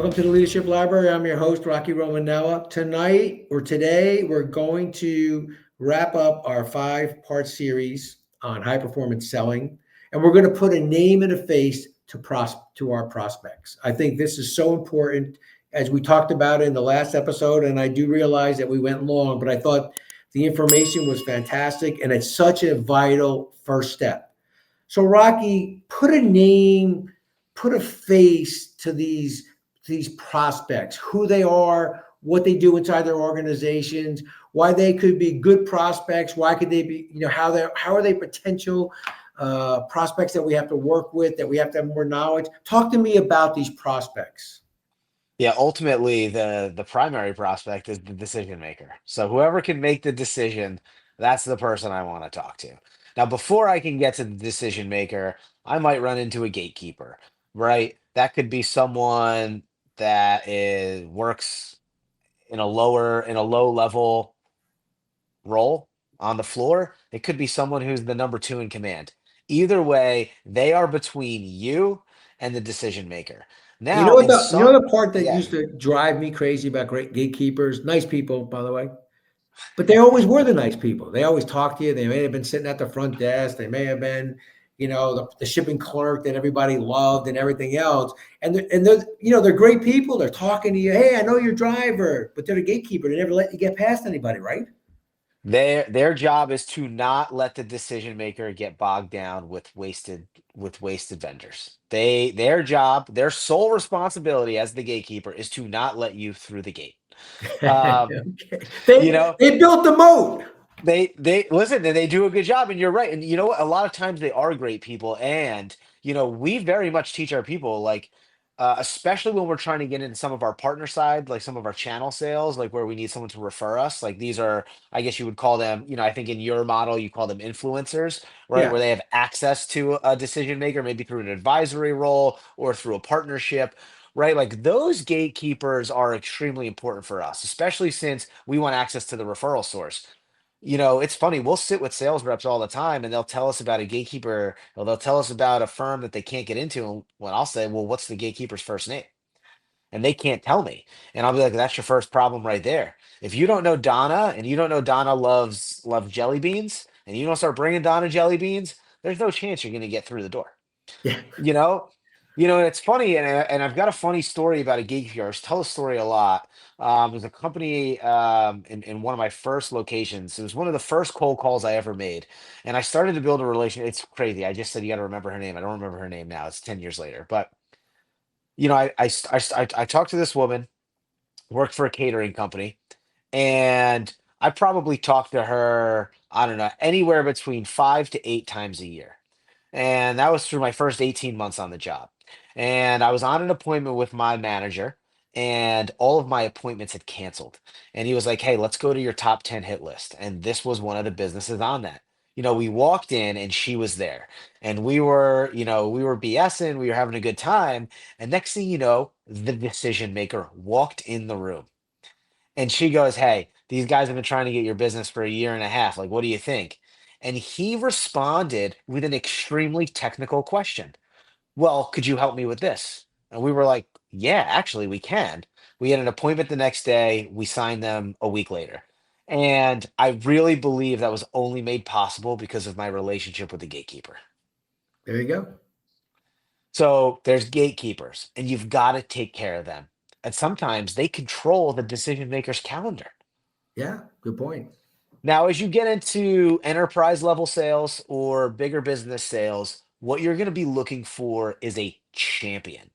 Welcome to the Leadership Library. I'm your host, Rocky Romanella. Tonight or today, we're going to wrap up our 5-part series on high performance selling, and we're going to put a name and a face to our prospects. I think this is so important, as we talked about in the last episode, and I do realize that we went long, but I thought the information was fantastic, and it's such a vital first step. So, Rocky, put a name, put a face to these prospects, who they are, what they do inside their organizations, why they could be good prospects, why could they be, how are they potential prospects that we have to work with, that we have to have more knowledge. Talk to me about these prospects. Yeah, ultimately the primary prospect is the decision maker. So whoever can make the decision, that's the person I want to talk to. Now, before I can get to the decision maker, I might run into a gatekeeper, right? That could be someone that is works in a low level role on the floor. It could be someone who's the number two in command. Either way, they are between you and the decision maker. You know Now, what in the you know some, the part that yeah. used to drive me crazy about great gatekeepers, nice people, by the way. But they always were the nice people. They always talked to you. They may have been sitting at the front desk. They may have been, the shipping clerk that everybody loved and everything else. And they're great people. They're talking to you. Hey, I know your driver, but they're the gatekeeper. They never let you get past anybody, right? Their job is to not let the decision maker get bogged down with wasted vendors. Their job, their sole responsibility as the gatekeeper is to not let you through the gate. Um, Okay. you They know, they built the moat. they listen and they do a good job, and you're right. And you know what? A lot of times they are great people, and we very much teach our people like. Especially when we're trying to get into some of our partner side, like some of our channel sales, like where we need someone to refer us. Like these are, I guess you would call them, I think in your model, you call them influencers, right? Yeah. Where they have access to a decision maker, maybe through an advisory role or through a partnership, right? Like those gatekeepers are extremely important for us, especially since we want access to the referral source. It's funny. We'll sit with sales reps all the time and they'll tell us about a gatekeeper or they'll tell us about a firm that they can't get into. And when I'll say, well, what's the gatekeeper's first name? And they can't tell me. And I'll be like, that's your first problem right there. If you don't know Donna and you don't know Donna loves jelly beans and you don't start bringing Donna jelly beans, there's no chance you're going to get through the door. Yeah. You know, and it's funny, and I've got a funny story about a gig here. I tell a story a lot. There's a company in one of my first locations. It was one of the first cold calls I ever made, and I started to build a relation. It's crazy. I just said you got to remember her name. I don't remember her name now. It's 10 years later, but I talked to this woman, worked for a catering company, and I probably talked to her. I don't know, anywhere between 5 to 8 times a year. And that was through my first 18 months on the job. And I was on an appointment with my manager, and all of my appointments had canceled. And he was like, hey, let's go to your top 10 hit list. And this was one of the businesses on that. We walked in and she was there. And we were BSing, we were having a good time. And next thing you know, the decision maker walked in the room. And she goes, hey, these guys have been trying to get your business for a year and a half. Like, what do you think? And he responded with an extremely technical question. Well, could you help me with this? And we were like, yeah, actually, we can. We had an appointment the next day. We signed them a week later. And I really believe that was only made possible because of my relationship with the gatekeeper. There you go. So there's gatekeepers, and you've got to take care of them. And sometimes they control the decision maker's calendar. Yeah. Good point. Now, as you get into enterprise level sales or bigger business sales, what you're going to be looking for is a champion.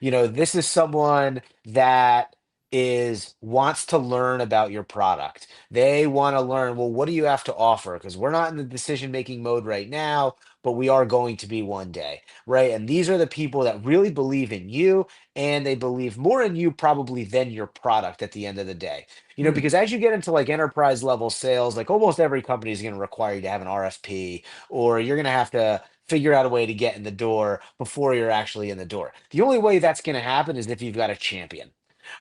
This is someone that is wants to learn about your product. They want to learn, well, what do you have to offer? Because we're not in the decision making mode right now, but we are going to be one day, right? And these are the people that really believe in you, and they believe more in you probably than your product at the end of the day. Hmm. Because as you get into like enterprise level sales, like almost every company is going to require you to have an RFP, or you're going to have to figure out a way to get in the door before you're actually in the door. The only way that's going to happen is if you've got a champion,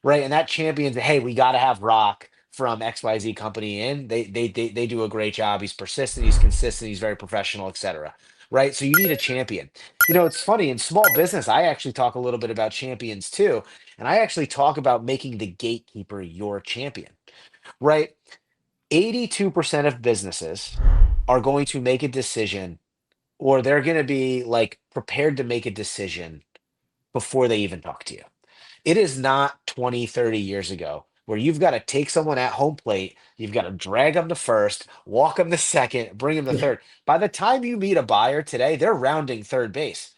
right? And that champion's, hey, we got to have Rock from XYZ company in. They do a great job. He's persistent, he's consistent, he's very professional, etc. right? So you need a champion. It's funny in small business, I actually talk a little bit about champions too. And I actually talk about making the gatekeeper your champion, right? 82% of businesses are going to make a decision, or they're going to be like prepared to make a decision before they even talk to you. It is not 20, 30 years ago where you've got to take someone at home plate, you've got to drag them to first, walk them to second, bring them to third. By the time you meet a buyer today, they're rounding third base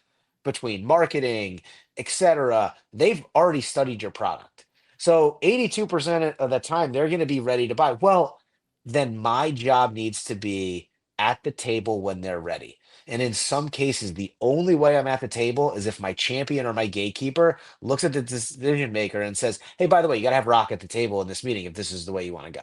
between marketing, etc. They've already studied your product. So 82% of the time, they're going to be ready to buy. Well, then my job needs to be at the table when they're ready. And in some cases, the only way I'm at the table is if my champion or my gatekeeper looks at the decision maker and says, "Hey, by the way, you got to have Rock at the table in this meeting if this is the way you want to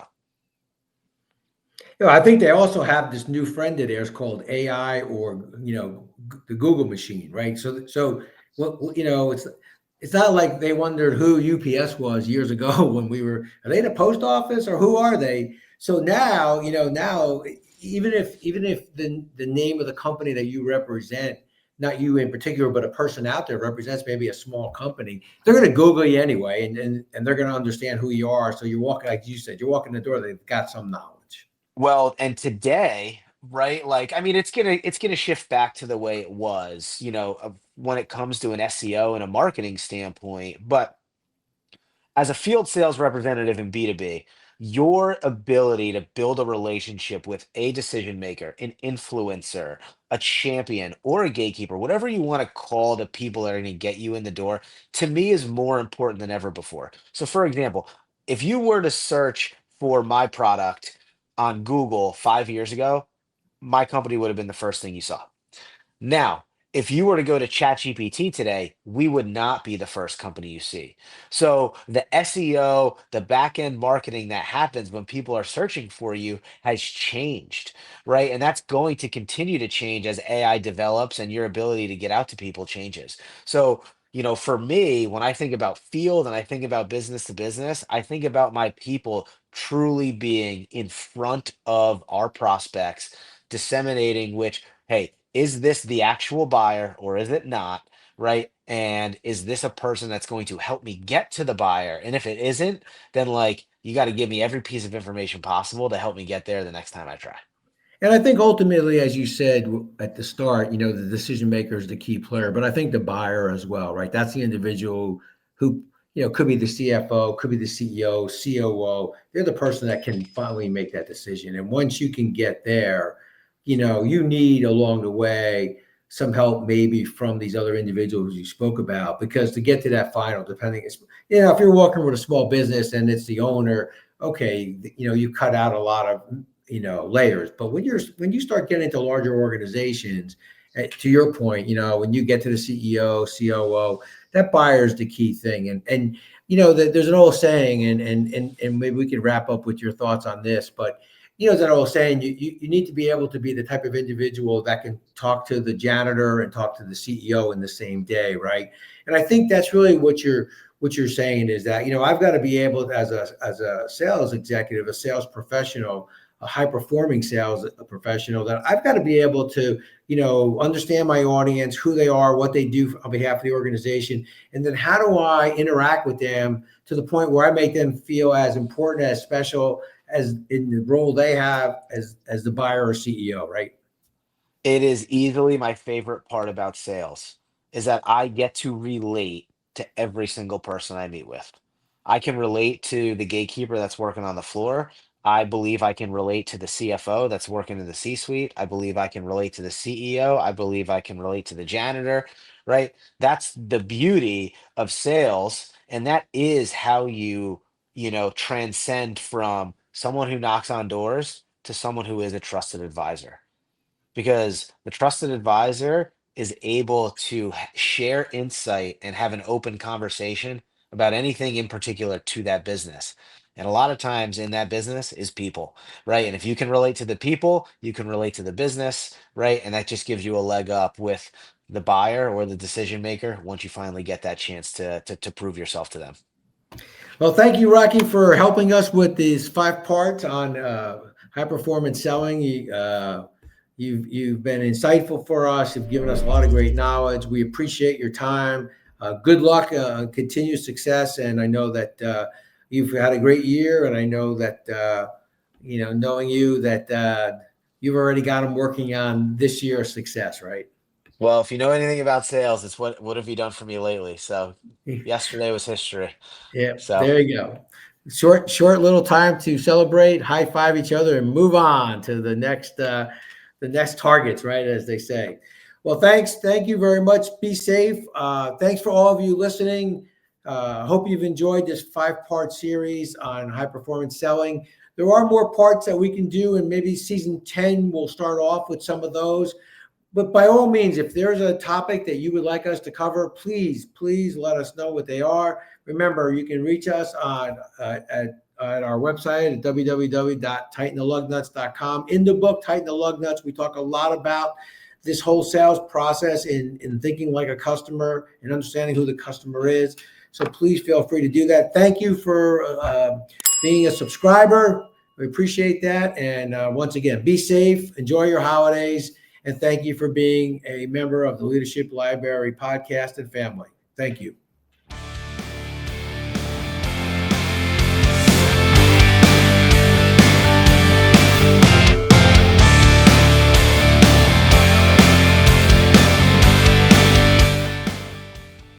go." I think they also have this new friend of theirs called AI, or the Google machine, right? So what it's not like they wondered who UPS was years ago when we were, are they the post office or who are they? So now, now even if the name of the company that you represent, not you in particular, but a person out there represents maybe a small company, they're going to Google you anyway, and they're going to understand who you are. So you're walking, like you said, you're walking the door, they've got some knowledge. Well, and today, right? Like, I mean, it's gonna shift back to the way it was, when it comes to an SEO and a marketing standpoint. But as a field sales representative in B2B, your ability to build a relationship with a decision maker, an influencer, a champion, or a gatekeeper, whatever you want to call the people that are going to get you in the door, to me is more important than ever before. So, for example, if you were to search for my product on Google 5 years ago, my company would have been the first thing you saw. Now, if you were to go to ChatGPT today, we would not be the first company you see. So the SEO, the back end marketing that happens when people are searching for you has changed, right? And that's going to continue to change as AI develops and your ability to get out to people changes. So, for me, when I think about field and I think about business to business, I think about my people truly being in front of our prospects, disseminating which, hey, is this the actual buyer or is it not? Right. And is this a person that's going to help me get to the buyer? And if it isn't, then like you got to give me every piece of information possible to help me get there the next time I try. And I think ultimately, as you said at the start, the decision maker is the key player, but I think the buyer as well, right? That's the individual who, could be the CFO, could be the CEO, COO. They're the person that can finally make that decision. And once you can get there, you need along the way some help maybe from these other individuals you spoke about, because to get to that final, depending, if you're working with a small business and it's the owner, okay, you cut out a lot of layers. But when you start getting into larger organizations, to your point, when you get to the CEO, COO, that buyer is the key thing. And there's an old saying, and maybe we can wrap up with your thoughts on this, but that old saying, you need to be able to be the type of individual that can talk to the janitor and talk to the CEO in the same day, right? And I think that's really what you're saying, is that I've got to be able to, as a sales executive, a sales professional, a high performing sales professional, that I've got to be able to understand my audience, who they are, what they do on behalf of the organization, and then how do I interact with them to the point where I make them feel as important, as special as in the role they have as the buyer or CEO, right? It is easily my favorite part about sales is that I get to relate to every single person I meet with. I can relate to the gatekeeper that's working on the floor. I believe I can relate to the CFO that's working in the C-suite. I believe I can relate to the CEO. I believe I can relate to the janitor, right? That's the beauty of sales. And that is how you transcend from someone who knocks on doors to someone who is a trusted advisor, because the trusted advisor is able to share insight and have an open conversation about anything in particular to that business. And a lot of times in that business is people, right? And if you can relate to the people, you can relate to the business, right? And that just gives you a leg up with the buyer or the decision maker once you finally get that chance to prove yourself to them. Well, thank you, Rocky, for helping us with these 5 parts on high performance selling. You've been insightful for us. You've given us a lot of great knowledge. We appreciate your time. Good luck, continued success, and I know that you've had a great year. And I know that knowing you, that you've already got them working on this year's success, right? Well, if you know anything about sales, it's what have you done for me lately? So yesterday was history. Yeah, So there you go. Short little time to celebrate, high five each other, and move on to the next targets, right? As they say. Well, thank you very much. Be safe. Thanks for all of you listening. Hope you've enjoyed this 5-part series on high performance selling. There are more parts that we can do, and maybe season 10 we'll start off with some of those. But by all means, if there's a topic that you would like us to cover, please let us know what they are. Remember, you can reach us on at our website at www.tightenthelugnuts.com. In the book, Tighten the Lug Nuts, we talk a lot about this whole sales process in thinking like a customer and understanding who the customer is. So please feel free to do that. Thank you for being a subscriber. We appreciate that. And once again, be safe, enjoy your holidays, and thank you for being a member of the Leadership Library podcast and family. Thank you.